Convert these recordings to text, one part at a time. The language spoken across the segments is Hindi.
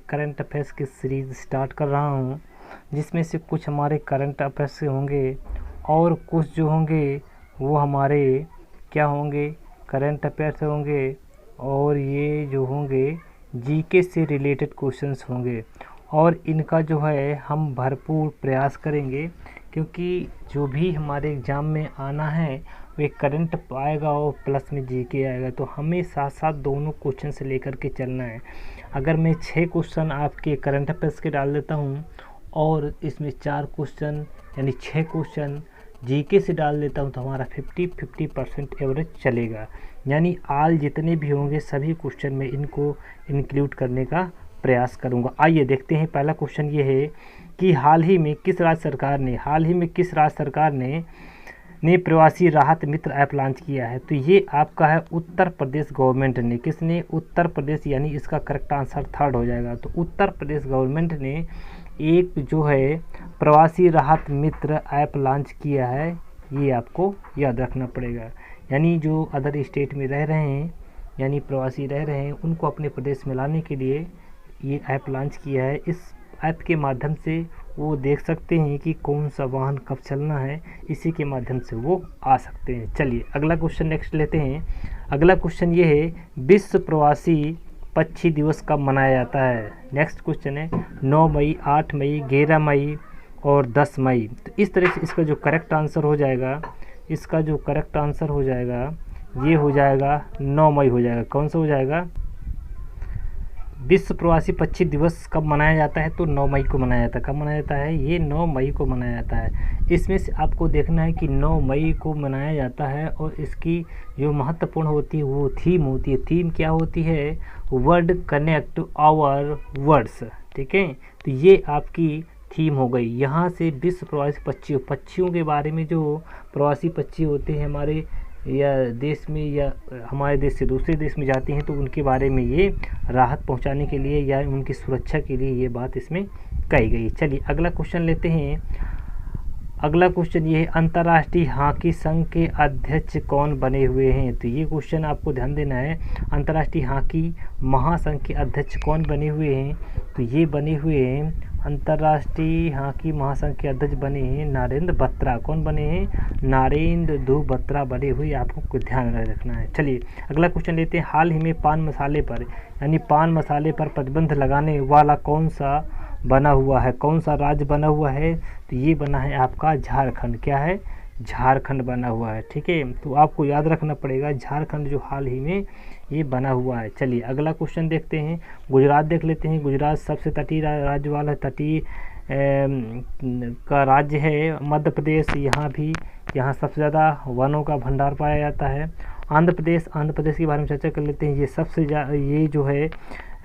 करंट अफेयर्स की सीरीज़ स्टार्ट कर रहा हूँ, जिसमें से कुछ हमारे करंट अफेयर्स से होंगे और कुछ जो होंगे वो हमारे क्या होंगे, करंट अफेयर से होंगे, और ये जो होंगे जीके से रिलेटेड क्वेश्चंस होंगे। और इनका जो है हम भरपूर प्रयास करेंगे, क्योंकि जो भी हमारे एग्ज़ाम में आना है वे करंट आएगा और प्लस में जीके आएगा, तो हमें साथ साथ दोनों क्वेश्चन से लेकर के चलना है। अगर मैं 6 क्वेश्चन आपके करंट अफेयर्स के डाल देता हूँ और इसमें 4 क्वेश्चन यानी 6 क्वेश्चन जीके से डाल देता हूँ, तो हमारा 50% एवरेज चलेगा। यानी आल जितने भी होंगे सभी क्वेश्चन में इनको इंक्लूड करने का प्रयास करूँगा। आइए देखते हैं, पहला क्वेश्चन ये है कि हाल ही में किस राज्य सरकार ने प्रवासी राहत मित्र ऐप लॉन्च किया है। तो ये आपका है उत्तर प्रदेश गवर्नमेंट ने। किसने? उत्तर प्रदेश, यानी इसका करेक्ट आंसर थर्ड हो जाएगा। तो उत्तर प्रदेश गवर्नमेंट ने एक जो है प्रवासी राहत मित्र ऐप लॉन्च किया है, ये आपको याद रखना पड़ेगा। यानी जो अदर स्टेट में रह रहे हैं, यानी प्रवासी रह रहे हैं, उनको अपने प्रदेश में लाने के लिए ये ऐप लॉन्च किया है। इस ऐप के माध्यम से वो देख सकते हैं कि कौन सा वाहन कब चलना है, इसी के माध्यम से वो आ सकते हैं। चलिए अगला क्वेश्चन नेक्स्ट लेते हैं। अगला क्वेश्चन ये है, विश्व प्रवासी पक्षी दिवस कब मनाया जाता है। नेक्स्ट क्वेश्चन है 9 मई, 8 मई, 11 मई और 10 मई। तो इस तरह से इसका जो करेक्ट आंसर हो जाएगा, ये हो जाएगा 9 मई हो जाएगा। कौन सा हो जाएगा? विश्व प्रवासी पक्षी दिवस कब मनाया जाता है? तो 9 मई को मनाया जाता है। कब मनाया जाता है? ये 9 मई को मनाया जाता है। इसमें से आपको देखना है कि 9 मई को मनाया जाता है, और इसकी जो महत्वपूर्ण होती है वो थीम होती है। थीम क्या होती है? Word connect our words. ठीक है, तो ये आपकी थीम हो गई। यहाँ से विश्व प्रवासी पक्षियों के बारे में, जो प्रवासी पक्षी होते हैं हमारे या देश में या हमारे देश से दूसरे देश में जाते हैं, तो उनके बारे में ये राहत पहुंचाने के लिए या उनकी सुरक्षा के लिए ये बात इसमें कही गई। चलिए अगला क्वेश्चन लेते हैं। अगला क्वेश्चन ये है, अंतर्राष्ट्रीय हॉकी संघ के अध्यक्ष कौन बने हुए हैं। तो ये क्वेश्चन आपको ध्यान देना है। अंतर्राष्ट्रीय हॉकी महासंघ के अध्यक्ष कौन बने हुए हैं? तो ये बने हुए हैं, अंतर्राष्ट्रीय हॉकी महासंघ के अध्यक्ष बने हैं नरेंद्र बत्रा। कौन बने हैं? नरेंद्र ध्रुव बत्रा बने हुए, आपको कुछ ध्यान रखना है। चलिए अगला क्वेश्चन लेते हैं। हाल ही में पान मसाले पर प्रतिबंध लगाने वाला कौन सा बना हुआ है, कौन सा राज्य बना हुआ है? तो ये बना है आपका झारखंड। क्या है? झारखंड बना हुआ है। ठीक है, तो आपको याद रखना पड़ेगा झारखंड जो हाल ही में ये बना हुआ है। चलिए अगला क्वेश्चन देखते हैं। गुजरात देख लेते हैं। गुजरात सबसे तटीय राज्य वाला तटीय का राज्य है। मध्य प्रदेश, यहाँ सबसे ज़्यादा वनों का भंडार पाया जाता है। आंध्र प्रदेश के बारे में चर्चा कर लेते हैं। ये जो है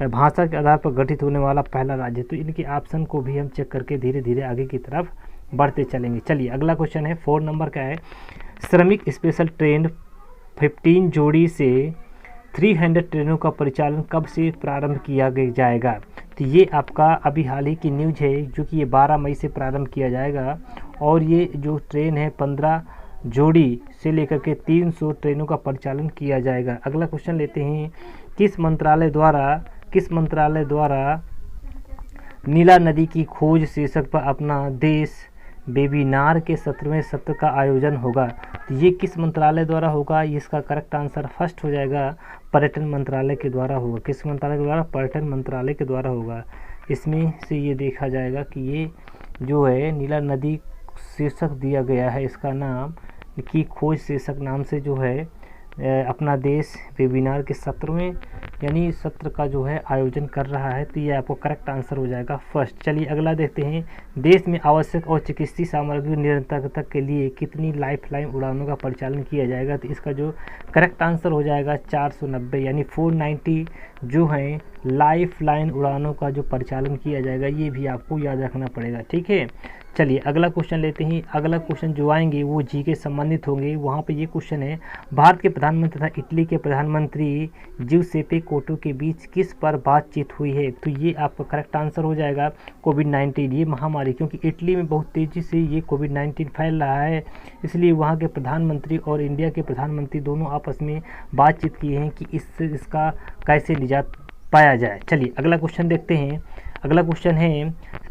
भाषा के आधार पर गठित होने वाला पहला राज्य। तो इनके ऑप्शन को भी हम चेक करके धीरे धीरे आगे की तरफ बढ़ते चलेंगे। चलिए अगला क्वेश्चन है 4 नंबर का है, श्रमिक स्पेशल ट्रेन 15 जोड़ी से 300 ट्रेनों का परिचालन कब से प्रारंभ किया जाएगा। तो ये आपका अभी हाल ही की न्यूज़ है, जो कि ये 12 मई से प्रारंभ किया जाएगा, और ये जो ट्रेन है 15 जोड़ी से लेकर के 300 ट्रेनों का परिचालन किया जाएगा। अगला क्वेश्चन लेते हैं, किस मंत्रालय द्वारा नीला नदी की खोज शीर्षक पर अपना देश वेबिनार के 17वें सत्र का आयोजन होगा। तो ये किस मंत्रालय द्वारा होगा? इसका करेक्ट आंसर फर्स्ट हो जाएगा, पर्यटन मंत्रालय के द्वारा होगा। किस मंत्रालय के द्वारा? पर्यटन मंत्रालय के द्वारा होगा। इसमें से ये देखा जाएगा कि ये जो है नीला नदी शीर्षक दिया गया है, इसका नाम की खोज शीर्षक नाम से जो है अपना देश वेबिनार के 17वें यानी सत्र का जो है आयोजन कर रहा है। तो ये आपको करेक्ट आंसर हो जाएगा फर्स्ट। चलिए अगला देखते हैं, देश में आवश्यक और चिकित्सीय सामग्री निरंतरता के लिए कितनी लाइफलाइन उड़ानों का परिचालन किया जाएगा। तो इसका जो करेक्ट आंसर हो जाएगा 490 यानी 490 जो है लाइफलाइन उड़ानों का जो परिचालन किया जाएगा, ये भी आपको याद रखना पड़ेगा। ठीक है, चलिए अगला क्वेश्चन लेते हैं। अगला क्वेश्चन जो आएंगे वो जी के संबंधित होंगे। वहाँ पे ये क्वेश्चन है, भारत के प्रधानमंत्री तथा इटली के प्रधानमंत्री जिउसेपे कोंटे के बीच किस पर बातचीत हुई है। तो ये आपका करेक्ट आंसर हो जाएगा कोविड-19, ये महामारी, क्योंकि इटली में बहुत तेज़ी से ये कोविड-19 फैल रहा है, इसलिए वहाँ के प्रधानमंत्री और इंडिया के प्रधानमंत्री दोनों आपस में बातचीत किए हैं कि इसका कैसे निजात पाया जाए। चलिए अगला क्वेश्चन देखते हैं। अगला क्वेश्चन है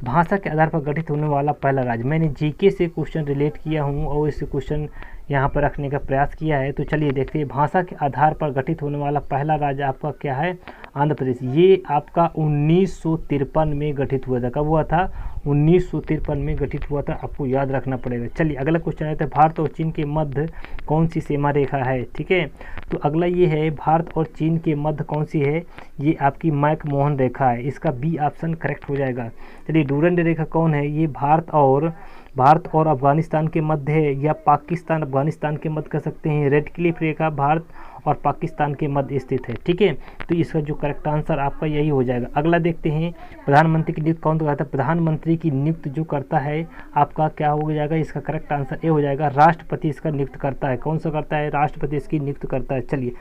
भाषा के आधार पर गठित होने वाला पहला राज्य। मैंने जीके से क्वेश्चन रिलेट किया हूँ और इस क्वेश्चन यहाँ पर रखने का प्रयास किया है। तो चलिए देखते हैं, भाषा के आधार पर गठित होने वाला पहला राज्य आपका क्या है? आंध्र प्रदेश। ये आपका 1953 में गठित हुआ था। कब हुआ था? 1953 में गठित हुआ था, आपको याद रखना पड़ेगा। चलिए अगला क्वेश्चन आता है, भारत और चीन के मध्य कौन सी सीमा रेखा है? ठीक है, तो अगला ये है, भारत और चीन के मध्य कौन सी है? ये आपकी मैकमोहन रेखा है। इसका बी ऑप्शन करेक्ट हो जाएगा। चलिए डूरंड रेखा कौन है? ये भारत और अफगानिस्तान के मध्य है, या पाकिस्तान अफगानिस्तान के मध्य कह सकते हैं। रेड क्लिफ रेखा भारत और पाकिस्तान के मध्य स्थित है। ठीक है, तो इसका जो करेक्ट आंसर आपका यही हो जाएगा। अगला देखते हैं, प्रधानमंत्री की नियुक्ति कौन करता है? प्रधानमंत्री की नियुक्ति जो करता है आपका क्या हो जाएगा? इसका करेक्ट आंसर ये हो जाएगा, राष्ट्रपति इसका नियुक्त करता है। कौन सा करता है? राष्ट्रपति इसकी नियुक्त करता है। चलिए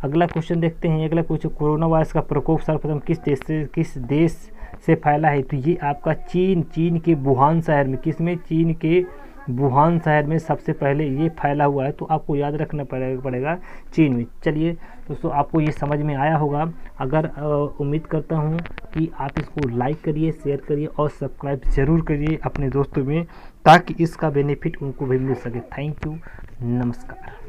अगला क्वेश्चन देखते हैं। अगला क्वेश्चन, कोरोना वायरस का प्रकोप सर्वप्रथम किस देश से फैला है? तो ये आपका चीन के वुहान शहर में। किसमें? चीन के वुहान शहर में सबसे पहले ये फैला हुआ है। तो आपको याद रखना पड़ेगा चीन में। चलिए दोस्तों, आपको ये समझ में आया होगा। अगर उम्मीद करता हूँ कि आप इसको लाइक करिए, शेयर करिए और सब्सक्राइब ज़रूर करिए अपने दोस्तों में, ताकि इसका बेनिफिट उनको भी मिल सके। थैंक यू, नमस्कार।